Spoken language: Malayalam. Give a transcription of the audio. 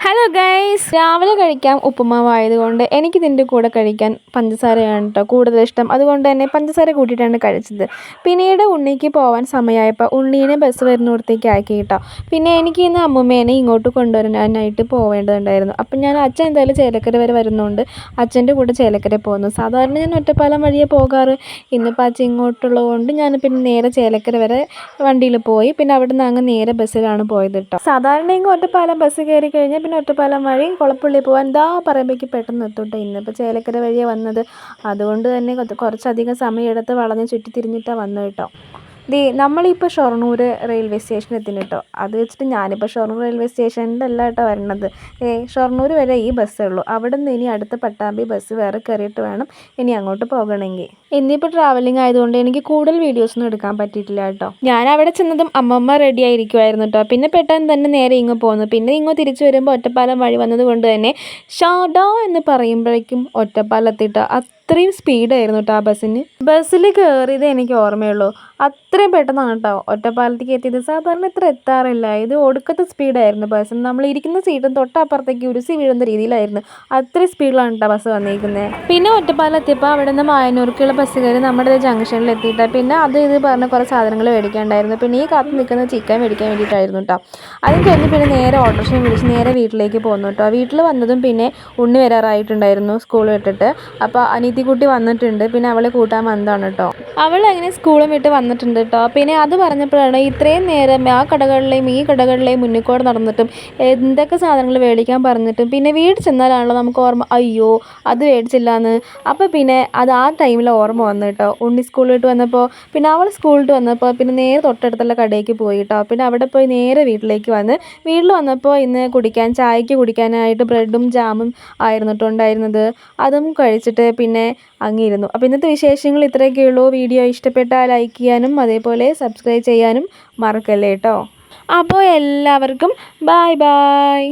ഹലോ ഗൈസ്, രാവിലെ കഴിക്കാൻ ഉപ്പുമാവായതുകൊണ്ട് എനിക്കിതിൻ്റെ കൂടെ കഴിക്കാൻ പഞ്ചസാരയാണ് കേട്ടോ കൂടുതൽ ഇഷ്ടം. അതുകൊണ്ട് തന്നെ പഞ്ചസാര കൂട്ടിയിട്ടാണ് കഴിച്ചത്. പിന്നീട് ഉണ്ണിക്ക് പോകാൻ സമയമായപ്പോൾ ഉണ്ണീനെ ബസ് വരുന്നിടത്തേക്ക് ആക്കി കേട്ടോ. പിന്നെ എനിക്ക് ഇന്ന് അമ്മൂമ്മേനെ ഇങ്ങോട്ട് കൊണ്ടുവരാനായിട്ട് പോവേണ്ടതുണ്ടായിരുന്നു. അപ്പം ഞാൻ അച്ഛൻ എന്തായാലും ചേലക്കര വരെ വരുന്നുണ്ട്, അച്ഛൻ്റെ കൂടെ ചേലക്കര പോകുന്നു. സാധാരണ ഞാൻ ഒറ്റപ്പാലം വഴിയേ പോകാറ്. ഇന്നിപ്പോൾ അച്ഛൻ ഇങ്ങോട്ടുള്ളത് കൊണ്ട് ഞാൻ പിന്നെ നേരെ ചേലക്കര വരെ വണ്ടിയിൽ പോയി. പിന്നെ അവിടെ നിന്ന് അങ്ങ് നേരെ ബസ്സിലാണ് പോയത് കേട്ടോ. സാധാരണ ഇങ്ങ് ഒറ്റപ്പാലം ബസ് കയറി കഴിഞ്ഞാൽ പിന്നെ ഒറ്റപ്പാലം വഴി കുളപ്പള്ളി പോകാൻ പറയുമ്പോഴേക്ക് പെട്ടെന്ന് എത്തൂട്ടോ. ഇന്നിപ്പോൾ ചേലക്കര വഴിയാണ് വന്നത്, അതുകൊണ്ട് തന്നെ കുറച്ചധികം സമയമെടുത്ത് വളഞ്ഞ് ചുറ്റി തിരിഞ്ഞിട്ടാണ് വന്നത് കേട്ടോ. നമ്മളിപ്പോൾ ഷൊർണൂർ റെയിൽവേ സ്റ്റേഷൻ എത്തിന് കേട്ടോ. അത് വെച്ചിട്ട് ഞാനിപ്പോൾ ഷൊർണൂർ റെയിൽവേ സ്റ്റേഷനിൽ അല്ല കേട്ടോ വരണത്. ഷൊർണൂർ വരെ ഈ ബസ്സേ ഉള്ളൂ. അവിടെ നിന്ന് ഇനി അടുത്ത പട്ടാമ്പി ബസ് വേറെ കയറിയിട്ട് വേണം ഇനി അങ്ങോട്ട് പോകണമെങ്കിൽ. ഇന്നിപ്പോൾ ട്രാവലിംഗ് ആയതുകൊണ്ട് എനിക്ക് കൂടുതൽ വീഡിയോസൊന്നും എടുക്കാൻ പറ്റിയിട്ടില്ല കേട്ടോ. ഞാൻ അവിടെ ചെന്നതും അമ്മമ്മ റെഡി ആയിരിക്കുമായിരുന്നു കേട്ടോ. പിന്നെ പെട്ടെന്ന് തന്നെ നേരെ ഇങ്ങ് പോന്നു. പിന്നെ ഇങ്ങ് തിരിച്ചു വരുമ്പോൾ ഒറ്റപ്പാലം വഴി വന്നത് കൊണ്ട് തന്നെ ഷാഡാ എന്ന് പറയുമ്പോഴേക്കും ഒറ്റപ്പാലം എത്തിയിട്ടോ. അത്രയും സ്പീഡായിരുന്നു കേട്ടോ ആ ബസ്സിൽ കയറിയത് എനിക്ക് ഓർമ്മയുള്ളൂ. അത്രയും പെട്ടെന്നാണ് കേട്ടോ ഒറ്റപ്പാലത്തേക്ക് എത്തിയത്. സാധാരണ ഇത്ര എത്താറില്ല. ഇത് ഒടുക്കത്തെ സ്പീഡായിരുന്നു ബസ്. നമ്മൾ ഇരിക്കുന്ന സീറ്റും തൊട്ടപ്പുറത്തേക്ക് ഉരുസി വീഴുന്ന രീതിയിലായിരുന്നു. അത്രയും സ്പീഡിലാണ് കേട്ടോ ബസ് വന്നിരിക്കുന്നത്. പിന്നെ ഒറ്റപ്പാലം എത്തിയപ്പോൾ അവിടെ നിന്ന് മായനൂർക്കുള്ള ബസ് കയറി നമ്മുടെ ജംഗ്ഷനിൽ എത്തിയിട്ട് പിന്നെ ഇത് പറഞ്ഞ് കുറേ സാധനങ്ങൾ മേടിക്കാനുണ്ടായിരുന്നു. പിന്നെ ഈ കാത്ത് നിൽക്കുന്ന ചിക്കൻ മേടിക്കാൻ വേണ്ടിയിട്ടായിരുന്നു കേട്ടോ. അതും കഴിഞ്ഞ് പിന്നെ നേരെ ഓട്ടോറിക്ഷ വിളിച്ച് നേരെ വീട്ടിലേക്ക് പോന്നു കേട്ടോ. വീട്ടിൽ വന്നതും പിന്നെ ഉണ്ണി വരാറായിട്ടുണ്ടായിരുന്നു സ്കൂൾ വിട്ടിട്ട്. അപ്പോൾ അനീതിക്കുട്ടി വന്നിട്ടുണ്ട്. പിന്നെ അവളെ കൂട്ടാൻ വന്നതാണ് കേട്ടോ. അവൾ അങ്ങനെ സ്കൂളും വിട്ട് വന്നിട്ടുണ്ട് കേട്ടോ. പിന്നെ അത് പറഞ്ഞപ്പോഴാണ് ഇത്രയും നേരം ആ കടകളിലെയും ഈ കടകളിലെയും മുന്നിൽ കൂടെ നടന്നിട്ടും എന്തൊക്കെ സാധനങ്ങൾ മേടിക്കാൻ പറഞ്ഞിട്ടും പിന്നെ വീട്ടിൽ ചെന്നാലാണല്ലോ നമുക്ക് ഓർമ്മ അയ്യോ അത് മേടിച്ചില്ലാന്ന്. അപ്പോൾ പിന്നെ അത് ആ ടൈമിൽ ഓർമ്മ വന്നു കേട്ടോ. ഉണ്ണി സ്കൂളിൽ വിട്ട് വന്നപ്പോൾ പിന്നെ അവൾ സ്കൂളിൽ വിട്ട് വന്നപ്പോൾ പിന്നെ നേരെ തൊട്ടടുത്തുള്ള കടയിലേക്ക് പോയി കേട്ടോ. പിന്നെ അവിടെ പോയി നേരെ വീട്ടിലേക്ക് വീട്ടിൽ വന്നപ്പോൾ ഇന്ന് ചായക്ക് കുടിക്കാനായിട്ട് ബ്രെഡും ജാമും ആയിരുന്നു കേട്ടോ ഉണ്ടായിരുന്നത്. അതും കഴിച്ചിട്ട് പിന്നെ അങ്ങിരുന്നു. അപ്പോൾ ഇന്നത്തെ വിശേഷങ്ങൾ ഇത്രയൊക്കെയുള്ളൂ. വീഡിയോ ഇഷ്ടപ്പെട്ടാൽ ലൈക്ക് ചെയ്യാനും അതേപോലെ സബ്സ്ക്രൈബ് ചെയ്യാനും മറക്കല്ലേ കേട്ടോ. അപ്പോൾ എല്ലാവർക്കും ബൈ ബൈ.